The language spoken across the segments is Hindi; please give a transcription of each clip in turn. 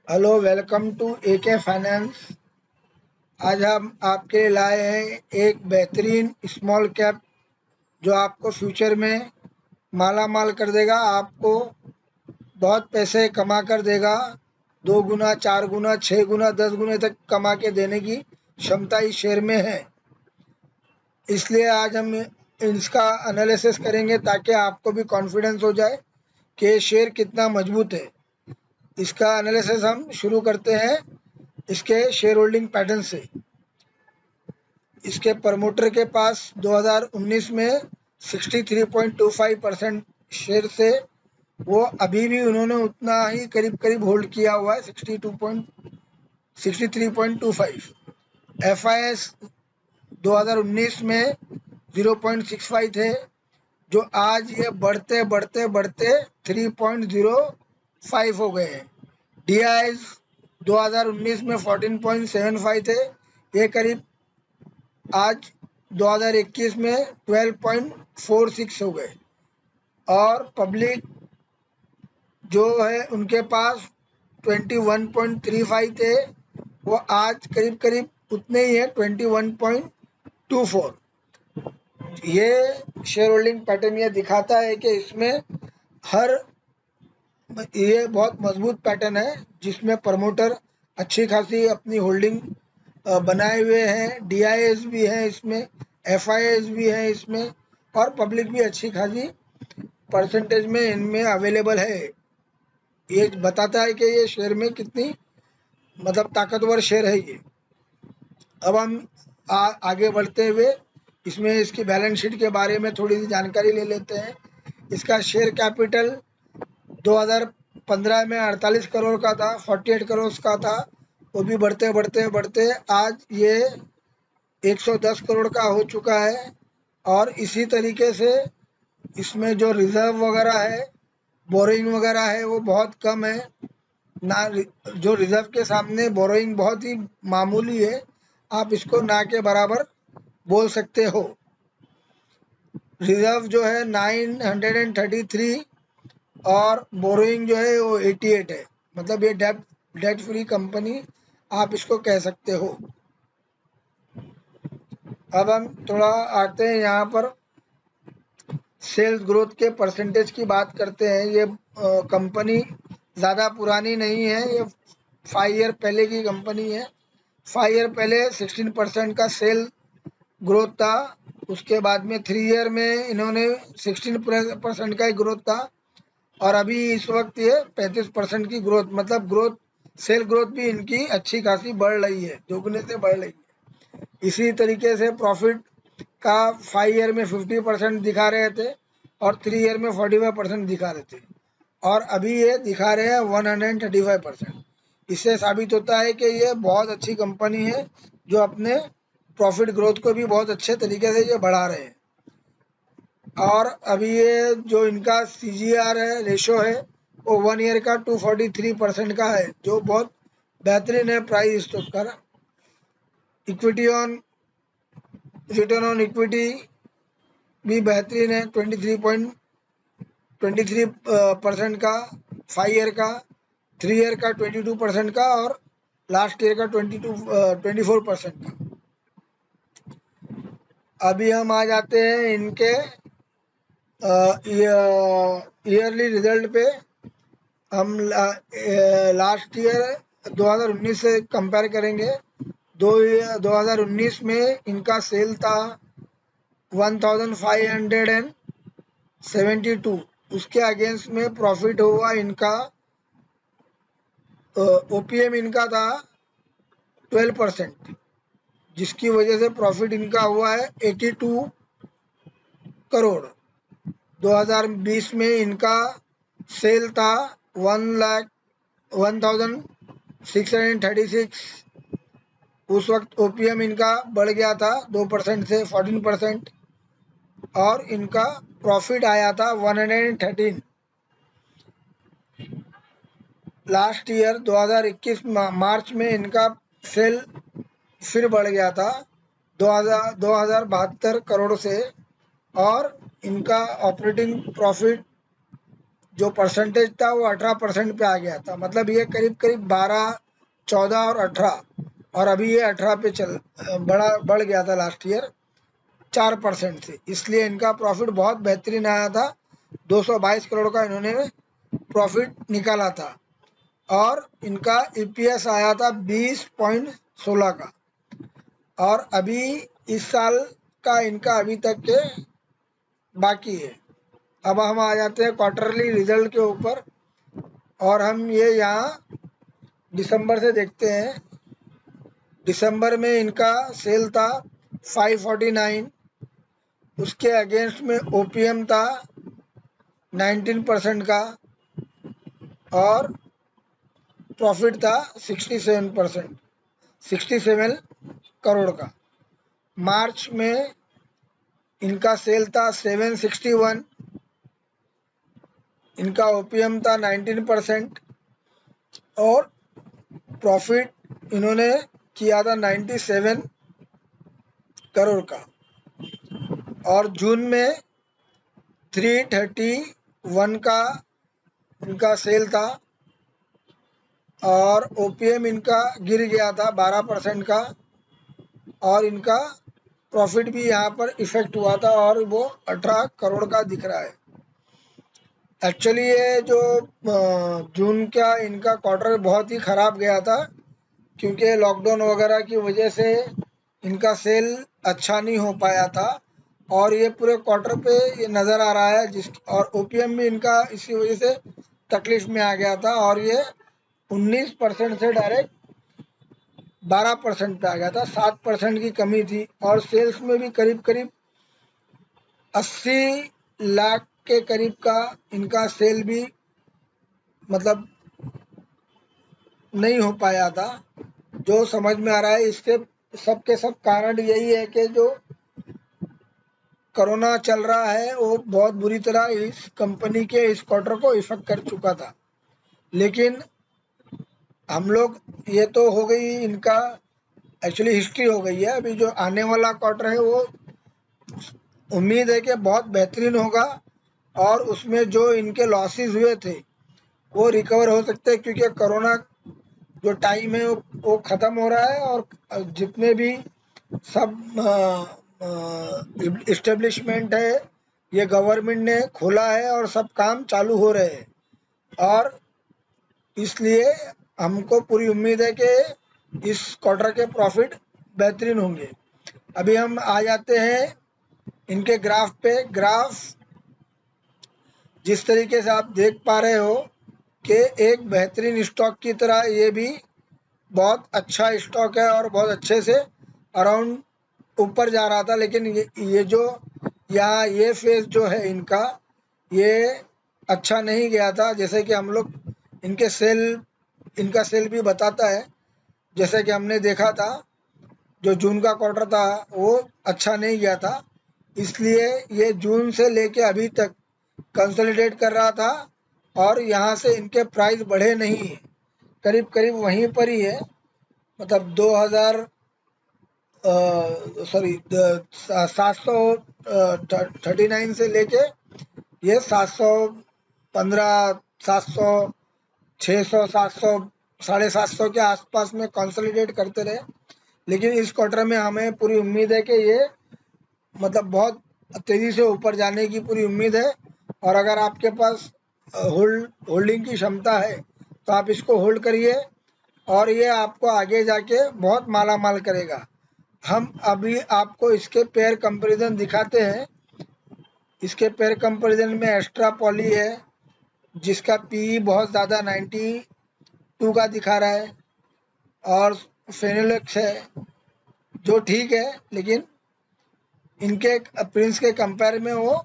Hello, welcome to AK finance. आज हम आपके लिए लाए हैं एक बेहतरीन स्मॉल कैप जो आपको फ्यूचर में माला माल कर देगा, आपको बहुत पैसे कमा कर देगा। 2 गुना, 4 गुना, 6 गुना, 10 गुने तक कमा के देने की क्षमता इस शेयर में है। इसलिए आज हम इसका एनालिसिस करेंगे ताकि आपको भी कॉन्फिडेंस हो जाए कि ये शेयर कितना मजबूत है। इसका एनालिसिस हम शुरू करते हैं इसके शेयर होल्डिंग पैटर्न से। इसके प्रमोटर के पास 2019 में 63.25% शेयर से वो अभी भी उन्होंने उतना ही करीब करीब होल्ड किया हुआ है, 63.25। FIS 2019 में 0.65 थे, जो आज ये बढ़ते बढ़ते बढ़ते 3.05 हो गए हैं। DIs 2019 में 14.75 थे, ये करीब आज 2021 में 12.46 हो गए। और पब्लिक जो है उनके पास 21.35 थे, वो आज करीब करीब उतने ही है, 21.24। ये शेयर होल्डिंग पैटर्न ये दिखाता है कि इसमें ये बहुत मजबूत पैटर्न है जिसमें प्रमोटर अच्छी खासी अपनी होल्डिंग बनाए हुए हैं। DIs भी हैं इसमें, FIS भी हैं इसमें, और पब्लिक भी अच्छी खासी परसेंटेज में इनमें अवेलेबल है। ये बताता है कि ये शेयर में कितनी मतलब ताकतवर शेयर है ये। अब हम आगे बढ़ते हुए इसमें इसकी बैलेंस शीट के बारे में थोड़ी सी जानकारी ले लेते हैं। इसका शेयर कैपिटल 2015 में 48 करोड़ का था, 48 करोड़ का था। वो भी बढ़ते बढ़ते बढ़ते आज ये 110 करोड़ का हो चुका है। और इसी तरीके से इसमें जो रिजर्व वगैरह है, बोरोइंग वगैरह है, वो बहुत कम है ना। जो रिजर्व के सामने बोरोइंग बहुत ही मामूली है, आप इसको ना के बराबर बोल सकते हो। रिजर्व जो है 933 और बोरोइंग जो है वो 88 है। मतलब ये डेट फ्री कंपनी आप इसको कह सकते हो। अब हम थोड़ा आते हैं यहाँ पर सेल्स ग्रोथ के परसेंटेज की बात करते हैं। ये कंपनी ज़्यादा पुरानी नहीं है, ये 5 ईयर पहले की कंपनी है। 5 ईयर पहले 16% का सेल ग्रोथ था। उसके बाद में 3 ईयर में इन्होंने 16% का ही ग्रोथ था। और अभी इस वक्त ये 35% की ग्रोथ, मतलब ग्रोथ, सेल ग्रोथ भी इनकी अच्छी खासी बढ़ रही है, दोगुने से बढ़ रही है। इसी तरीके से प्रॉफिट का 5 ईयर में 50% दिखा रहे थे और 3 ईयर में 45% दिखा रहे थे, और अभी ये दिखा रहे हैं 135%। इससे साबित होता है कि ये बहुत अच्छी कंपनी है जो अपने प्रॉफिट ग्रोथ को भी बहुत अच्छे तरीके से ये बढ़ा रहे हैं। और अभी ये जो इनका CGR है, रेशो है, वो 1 ईयर का 243% का है, जो बहुत बेहतरीन है प्राइस तो कर। Equity on return on equity भी बेहतरीन है, 23% का 5 ईयर का, 3 ईयर का 22% का, और लास्ट ईयर का 24% का। अभी हम आ जाते हैं इनके ईयरली रिजल्ट पे। हम लास्ट ईयर 2019 से कंपेयर करेंगे। 2019 में इनका सेल था 1572, उसके अगेंस्ट में प्रॉफिट हुआ इनका, OPM इनका था 12%, जिसकी वजह से प्रॉफिट इनका हुआ है 82 करोड़। 2020 में इनका सेल था 1,1636। उस वक्त OPM इनका बढ़ गया था 2% से 14%, और इनका प्रॉफिट आया था 113। लास्ट ईयर 2021 मार्च में इनका सेल फिर बढ़ गया था 2072 करोड़ से, और इनका ऑपरेटिंग प्रॉफिट जो परसेंटेज था वो 18% पे आ गया था। मतलब ये करीब करीब 12, 14 और 18, और अभी ये 18 पे बढ़ गया था लास्ट ईयर 4% से। इसलिए इनका प्रॉफिट बहुत बेहतरीन आया था, 222 करोड़ का इन्होंने प्रॉफिट निकाला था। और इनका ईपीएस आया था 20.16 का। और अभी इस साल का इनका अभी तक के बाकी है। अब हम आ जाते हैं क्वार्टरली रिजल्ट के ऊपर, और हम ये यहाँ दिसंबर से देखते हैं। दिसंबर में इनका सेल था 549, उसके अगेंस्ट में ओपीएम था 19% का, और प्रॉफिट था 67 करोड़ का। मार्च में इनका सेल था 761, इनका ओपीएम था 19%, और प्रॉफिट इन्होंने किया था 97 करोड़ का। और जून में 331 का इनका सेल था, और ओपीएम इनका गिर गया था 12% का, और इनका प्रॉफिट भी यहाँ पर इफेक्ट हुआ था, और वो 18 करोड़ का दिख रहा है। एक्चुअली ये जो जून का इनका क्वार्टर बहुत ही ख़राब गया था, क्योंकि लॉकडाउन वगैरह की वजह से इनका सेल अच्छा नहीं हो पाया था, और ये पूरे क्वार्टर पे ये नज़र आ रहा है। और ओपीएम भी इनका इसी वजह से तकलीफ में आ गया था, और ये 19% से डायरेक्ट 12% पे आ गया था। 7% की कमी थी। और सेल्स में भी करीब करीब 80 लाख के करीब का इनका सेल भी मतलब नहीं हो पाया था, जो समझ में आ रहा है। इसके सबके सब कारण यही है कि जो कोरोना चल रहा है वो बहुत बुरी तरह इस कंपनी के इस क्वार्टर को इफेक्ट कर चुका था। लेकिन हम लोग, ये तो हो गई इनका एक्चुअली हिस्ट्री हो गई है। अभी जो आने वाला क्वार्टर है वो उम्मीद है कि बहुत बेहतरीन होगा, और उसमें जो इनके लॉसेस हुए थे वो रिकवर हो सकते हैं, क्योंकि कोरोना जो टाइम है वो ख़त्म हो रहा है, और जितने भी सब इस्टेब्लिशमेंट है ये गवर्नमेंट ने खोला है, और सब काम चालू हो रहे हैं। और इसलिए हमको पूरी उम्मीद है कि इस क्वार्टर के प्रॉफिट बेहतरीन होंगे। अभी हम आ जाते हैं इनके ग्राफ पे। ग्राफ जिस तरीके से आप देख पा रहे हो कि एक बेहतरीन स्टॉक की तरह ये भी बहुत अच्छा स्टॉक है, और बहुत अच्छे से अराउंड ऊपर जा रहा था। लेकिन ये जो यहाँ ये फेज जो है इनका, ये अच्छा नहीं गया था। जैसे कि हम लोग इनका सेल भी बताता है, जैसे कि हमने देखा था जो जून का क्वार्टर था वो अच्छा नहीं गया था, इसलिए ये जून से लेके अभी तक कंसोलिडेट कर रहा था, और यहाँ से इनके प्राइस बढ़े नहीं है, करीब करीब वहीं पर ही है। मतलब 739 से लेके ये 715, 700, 600, 700, 750 के आसपास में कंसोलिडेट करते रहे। लेकिन इस क्वार्टर में हमें पूरी उम्मीद है कि ये मतलब बहुत तेज़ी से ऊपर जाने की पूरी उम्मीद है। और अगर आपके पास होल्डिंग की क्षमता है तो आप इसको होल्ड करिए, और ये आपको आगे जाके बहुत माला माल करेगा। हम अभी आपको इसके पेयर कंपैरिजन दिखाते हैं। इसके पेयर कंपैरिजन में एक्स्ट्रा पॉली है, जिसका पीई बहुत ज़्यादा 92 का दिखा रहा है, और फेनोलेक्स है जो ठीक है, लेकिन इनके प्रिंस के कंपेयर में वो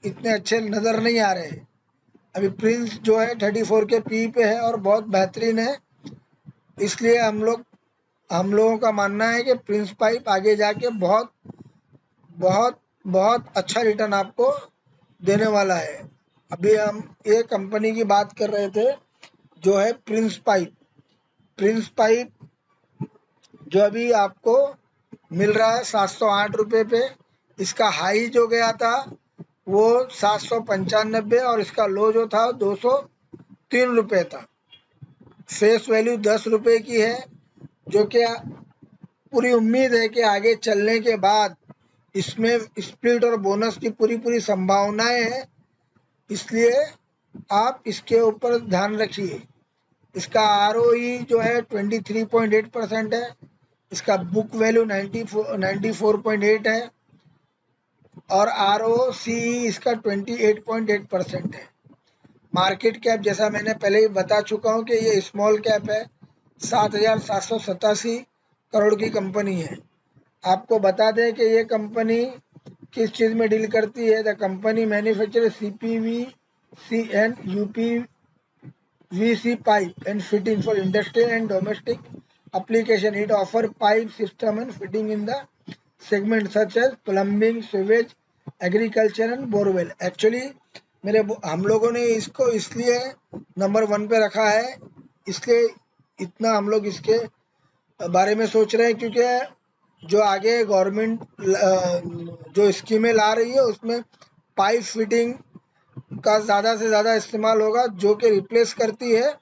इतने अच्छे नज़र नहीं आ रहे। अभी प्रिंस जो है 34 के पी पे है और बहुत बेहतरीन है, इसलिए हम लोगों का मानना है कि प्रिंस पाइप आगे जाके बहुत बहुत बहुत अच्छा रिटर्न आपको देने वाला है। अभी हम ये कंपनी की बात कर रहे थे जो है प्रिंस पाइप जो अभी आपको मिल रहा है 708 रुपये पे। इसका हाई जो गया था वो 795 और इसका लो जो था 203 रुपये था। फेस वैल्यू 10 रुपये की है, जो कि पूरी उम्मीद है कि आगे चलने के बाद इसमें स्प्लिट और बोनस की पूरी संभावनाएं हैं, इसलिए आप इसके ऊपर ध्यान रखिए। इसका आरओई जो है 23.8% है, इसका बुक वैल्यू 94.8 है और आरओसी इसका 28.8% है। मार्केट कैप जैसा मैंने पहले ही बता चुका हूँ कि ये स्मॉल कैप है, 7,787 करोड़ की कंपनी है। आपको बता दें कि ये कंपनी किस चीज़ में डील करती है। The company manufacture CPVC and UPVC pipe and fitting for industrial and domestic application. It offer pipe system and fitting in the segment such as plumbing, sewage, agriculture and borewell. Actually हम लोगों ने इसको इसलिए नंबर 1 पे रखा है, इसलिए इतना हम लोग इसके बारे में सोच रहे हैं, क्योंकि जो आगे गवर्नमेंट जो स्कीमें ला रही है उसमें पाइप फिटिंग का ज़्यादा से ज़्यादा इस्तेमाल होगा, जो कि रिप्लेस करती है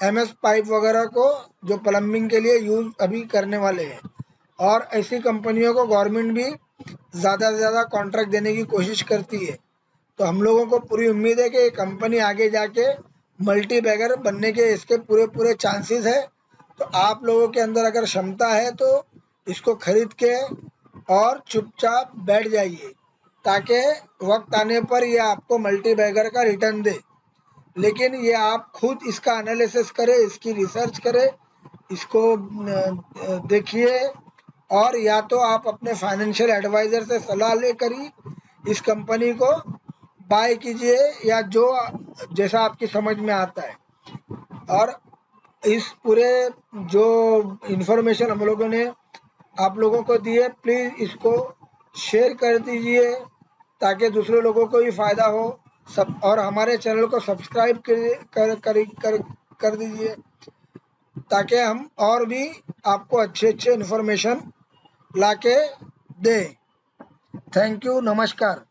MS पाइप वगैरह को, जो प्लम्बिंग के लिए यूज़ अभी करने वाले हैं। और ऐसी कंपनियों को गवर्नमेंट भी ज़्यादा से ज़्यादा कॉन्ट्रैक्ट देने की कोशिश करती है। तो हम लोगों को पूरी उम्मीद है कि ये कंपनी आगे जाके मल्टी बैगर बनने के इसके पूरे चांसेस है। तो आप लोगों के अंदर अगर क्षमता है तो इसको खरीद के और चुपचाप बैठ जाइए, ताकि वक्त आने पर ये आपको मल्टी बैगर का रिटर्न दे। लेकिन ये आप खुद इसका एनालिसिस करें, इसकी रिसर्च करें, इसको देखिए, और या तो आप अपने फाइनेंशियल एडवाइज़र से सलाह लेकर ही इस कंपनी को बाय कीजिए, या जो जैसा आपकी समझ में आता है। और इस पूरे जो इन्फॉर्मेशन हम लोगों ने आप लोगों को दी है, प्लीज़ इसको शेयर कर दीजिए ताकि दूसरे लोगों को भी फ़ायदा हो सब, और हमारे चैनल को सब्सक्राइब कर दीजिए ताकि हम और भी आपको अच्छे इन्फॉर्मेशन ला के दें। थैंक यू, नमस्कार।